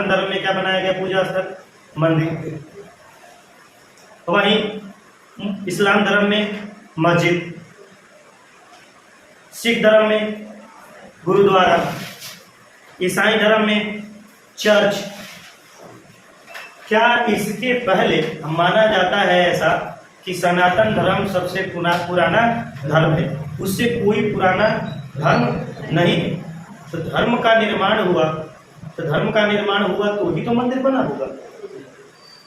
धर्म में क्या बनाया गया पूजा स्थल? मंदिर। वहीं इस्लाम धर्म में मस्जिद, सिख धर्म में गुरुद्वारा, ईसाई धर्म में चर्च। क्या इसके पहले माना जाता है ऐसा कि सनातन धर्म सबसे पुराना धर्म है, उससे कोई पुराना धर्म नहीं है? तो धर्म का निर्माण हुआ तो ही तो मंदिर बना होगा।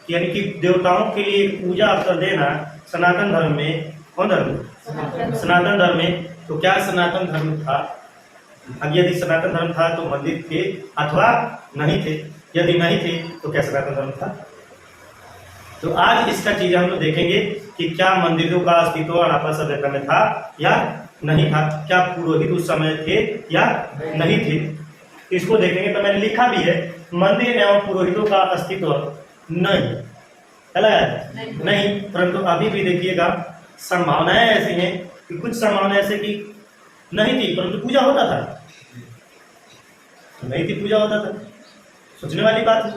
यानी कि देवताओं के लिए पूजा स्थल देना सनातन धर्म में, कौन धर्म? सनातन धर्म में। तो क्या सनातन धर्म था? अब यदि सनातन धर्म था तो मंदिर थे अथवा नहीं थे? यदि नहीं थे तो क्या सनातन धर्म था? तो आज इसका चीज हम लोग देखेंगे कि क्या मंदिरों का अस्तित्व हड़प्पा सभ्यता में था या नहीं था, क्या पुरोहित उस समय थे या नहीं थे, इसको देखेंगे। तो मैंने लिखा भी है, मंदिर एवं पुरोहितों का अस्तित्व नहीं, नहीं, परंतु अभी भी देखिएगा संभावनाएं ऐसी हैं कि कुछ संभावनाएं ऐसे कि नहीं थी परंतु पूजा होता था, नहीं थी पूजा होता था। सोचने वाली बात है।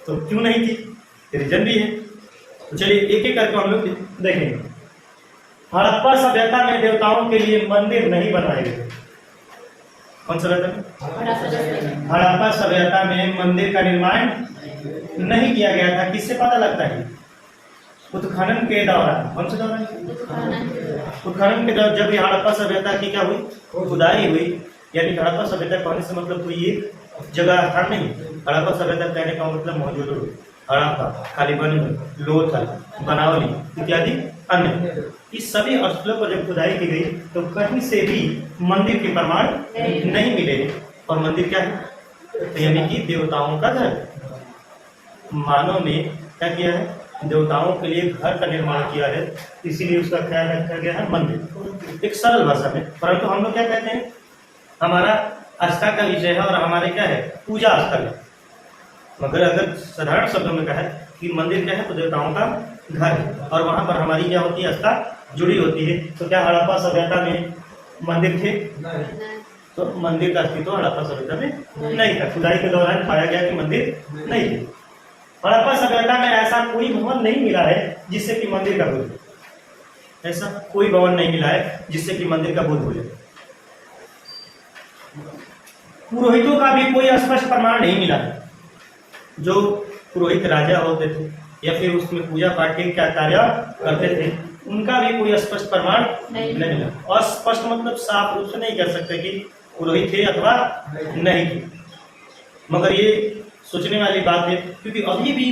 तो क्यों नहीं थी, रीजन भी है। तो चलिए एक एक करके हम लोग देखेंगे। हड़प्पा सभ्यता में देवताओं के लिए मंदिर नहीं बनाए गए। कौन सभ्यता में? हड़प्पा सभ्यता में मंदिर का निर्माण नहीं किया गया था। किससे पता लगता है? उत्खनन के दौरान। कौन सा दौरान? उत्खनन के दौरान जब हड़प्पा सभ्यता की क्या हुई, खुदाई हुई, यानी हड़प्पा सभ्यता कहने से मतलब कोई एक जगह था नहीं। हड़प्पा सभ्यता कहने का मतलब मौजूद हड़प्पा, कालीबंग, लोथल, बनावली इत्यादि अन्य, इस सभी स्थलों पर जब खुदाई की गई तो कहीं से भी मंदिर के प्रमाण नहीं मिले। और मंदिर क्या है? तो यानी कि देवताओं का घर। मानव ने क्या किया है? देवताओं के लिए घर का निर्माण किया है, इसीलिए उसका ख्याल रखा गया है मंदिर। एक सरल भाषा में। परंतु हम लोग क्या कहते हैं, हमारा आस्था का विषय है और हमारे क्या है, पूजा स्थल है। मगर अगर साधारण शब्दों में कहा कि मंदिर क्या है, तो देवताओं का घर है और वहां पर हमारी क्या होती है, आस्था जुड़ी होती है। तो क्या हड़प्पा सभ्यता में मंदिर थे? तो मंदिर का अस्तित्व हड़प्पा सभ्यता में नहीं था। खुदाई के दौरान पाया गया कि मंदिर नहीं थे। हड़प्पा सभ्यता में ऐसा कोई भवन नहीं मिला है जिससे कि मंदिर का बोध हो। ऐसा कोई भवन नहीं मिला है जिससे कि मंदिर का बोध हो जाए। पुरोहितों का भी कोई स्पष्ट प्रमाण नहीं मिला है। जो पुरोहित राजा होते थे या फिर उसमें पूजा पाठ के क्या कार्य करते थे, उनका भी कोई स्पष्ट प्रमाण नहीं मिला। और स्पष्ट मतलब साफ रूप से नहीं कह सकते कि पुरोहित थे अथवा नहीं थे। मगर ये सोचने वाली बात है, क्योंकि अभी भी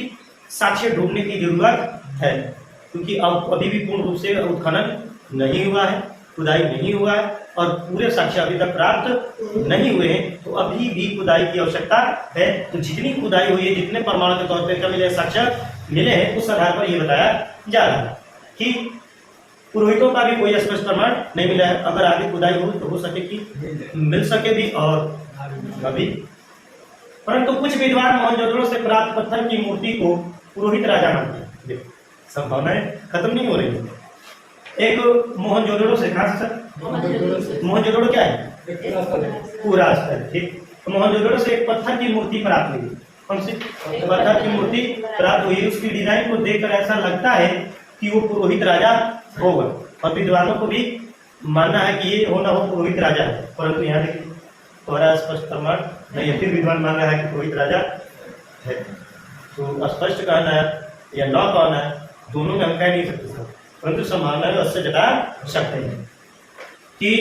साक्ष्य ढूंढने की जरूरत है, क्योंकि अब अभी भी पूर्ण रूप से उत्खनन नहीं हुआ है, खुदाई नहीं हुआ है और पूरे साक्ष्य अभी तक प्राप्त नहीं हुए हैं। तो अभी भी खुदाई की आवश्यकता है। तो जितनी खुदाई हुई है, जितने प्रमाण के तौर पर मिले साक्ष्य मिले हैं, उस आधार पर यह बताया जा रहा है कि पुरोहितों का भी कोई स्पष्ट प्रमाण नहीं मिला है। अगर आगे खुदाई हो तो हो सके कि मिल सके भी और अभी। परंतु कुछ विद्वान मोहनजोदड़ो से प्राप्त पत्थर की मूर्ति को पुरोहित राजा मानते हैं। संभावनाएं खत्म नहीं हो रही है। एक मोहनजोदड़ो से, कहां से सर? मोहनजोदड़ो क्या है? पूरा स्थल। ठीक। तो मोहनजोदड़ो से एक पत्थर की मूर्ति प्राप्त हुई। कौन सी? पत्थर की मूर्ति प्राप्त हुई। उसकी डिजाइन को देखकर ऐसा लगता है कि वो पुरोहित राजा होगा और विद्वानों को भी मानना है कि ये हो ना हो पुरोहित राजा है। परंतु यहाँ देखिए थोड़ा स्पष्ट प्रमाण नहीं है, फिर विद्वान मान रहा है कि पुरोहित राजा है। तो स्पष्ट कहना है या न कहना है, दोनों में हम कह नहीं सकते, परंतु संभावना उससे जता सकते हैं कि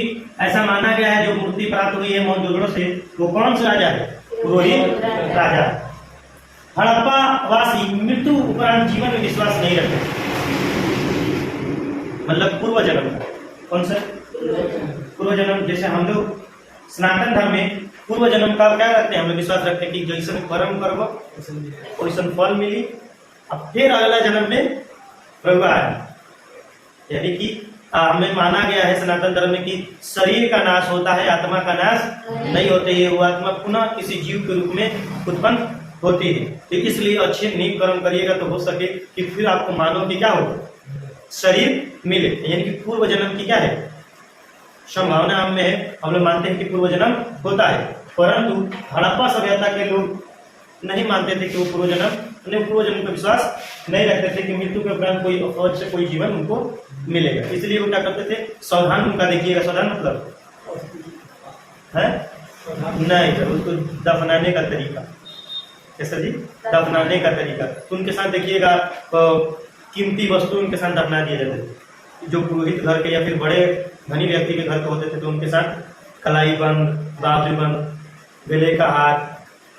ऐसा माना गया है। जो मूर्ति प्राप्त हुई है मोहनजोदड़ो से, वो कौन सा राजा है? पुरोहित राजा। हड़प्पा वासी मृत्यु उपरांत जीवन में विश्वास नहीं रखते, मतलब पूर्व जन्म। कौन सा पूर्व जन्म? जैसे हम लोग सनातन धर्म में पूर्व जन्म का क्या रखते हैं, हम लोग विश्वास रखते हैं कि जैसे कर्म करो वैसा फल मिली, अब फिर अगला जन्म में प्रभु आए। यानी कि हमें माना गया है सनातन धर्म में कि शरीर का नाश होता है, आत्मा का नाश नहीं होते है। वो आत्मा पुनः किसी जीव के रूप में उत्पन्न होती है। तो इसलिए अच्छे नेक कर्म करिएगा तो हो सके कि फिर आपको मानो कि क्या हो, शरीर मिले। यानी कि पूर्व जन्म की क्या है, संभावना हम में है। हम लोग मानते हैं कि पूर्व जन्म होता है। परंतु हड़प्पा सभ्यता के लोग नहीं मानते थे कि वो पूर्व जन्म पर विश्वास नहीं रखते थे कि मृत्यु के उपरांत कोई और से कोई जीवन उनको मिलेगा। इसलिए वो क्या करते थे, सावधान उनका देखिएगा, सावधान मतलब है नहीं सर, उसको दफनाने का तरीका कैसा जी, दफनाने का तरीका। तो उनके साथ देखिएगा कीमती वस्तु उनके साथ दफना दिए जाते थे। जो पुरोहित घर के या फिर बड़े धनी व्यक्ति के घर के होते थे तो उनके साथ कलाई बंद, बावरी बंद, गले का हार,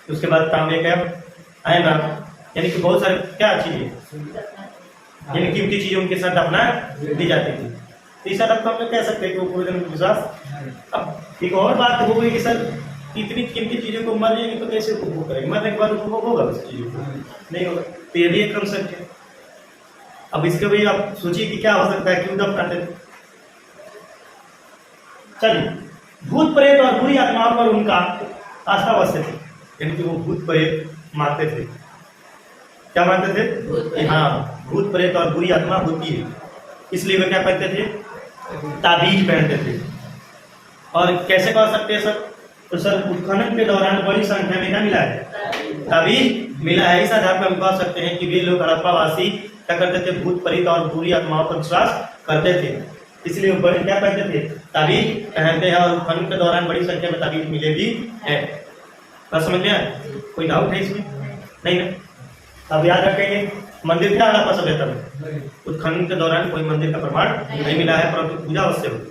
उसके बाद तांबे का आयना, यानी कि बहुत सारे क्या चीजें, यानी कीमती चीजें उनके साथ दफना दी जाती थी। तो इस तरह हम कह सकते हैं कि वो पूर्वजन्म का विश्वास। अब एक और बात हो गई कि सर इतनी कीमती चीजों को मर जाएंगे तो कैसे उपभोग करेंगे, मरने के बाद उपभोग होगा उस चीजों को, नहीं होगा। तो ये भी एक कंसेप्ट है। अब इसके भी आप सोचिए कि क्या हो सकता है, क्यों दफनाते थे। चलिए, भूत प्रेत और बुरी आत्माओं पर उनका आस्था वैसे थी, यानी कि वो भूत प्रेत मानते थे। क्या मानते थे कि हाँ भूत प्रेत और बुरी आत्मा होती है, इसलिए वे क्या करते थे, ताबीज पहनते थे। और कैसे कह सकते हैं सर, तो सर उत्खनन के दौरान बड़ी संख्या में क्या मिला है, ताबीज मिला है। इस आधार पर हम कह सकते हैं कि वे लोग हड़प्पावासी क्या करते थे, भूत प्रेत और बुरी आत्माओं पर विश्वास करते थे, इसलिए वो बड़े क्या करते थे, ताबीज पहनते हैं। और उत्खनन के दौरान बड़ी संख्या में ताबीज मिले भी है। बस समझ में आया, कोई डाउट है इसमें, नहीं ना। अब याद रखेंगे, मंदिर क्या हड़प्पा सभ्यता में उत्खनन के दौरान कोई मंदिर का प्रमाण नहीं मिला है, परंतु पूजा अवश्य होती है।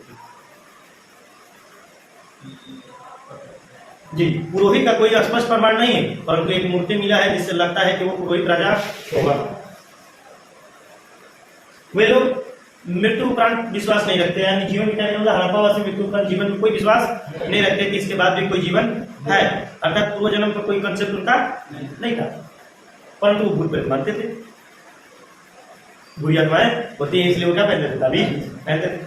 जी, पुरोहित का कोई स्पष्ट प्रमाण नहीं है, परंतु एक मूर्ति मिला है जिससे लगता है कि वो पुरोहित राजा होगा। वे लोग मृत्यु उपरांत विश्वास नहीं रखते, यानी जीवन में क्या नहीं होगा, हड़प्पावासी मृत्यु उपरांत जीवन में कोई विश्वास नहीं रखते कि इसके बाद भी कोई जीवन है, अर्थात पूर्व जन्म का कोई कंसेप्ट उनका नहीं था, परंतु वो भूत प्रेत मानते थे, बुरी आत्माएं होती है, इसलिए वो क्या पहनते थे, ताबीज पहनते थे।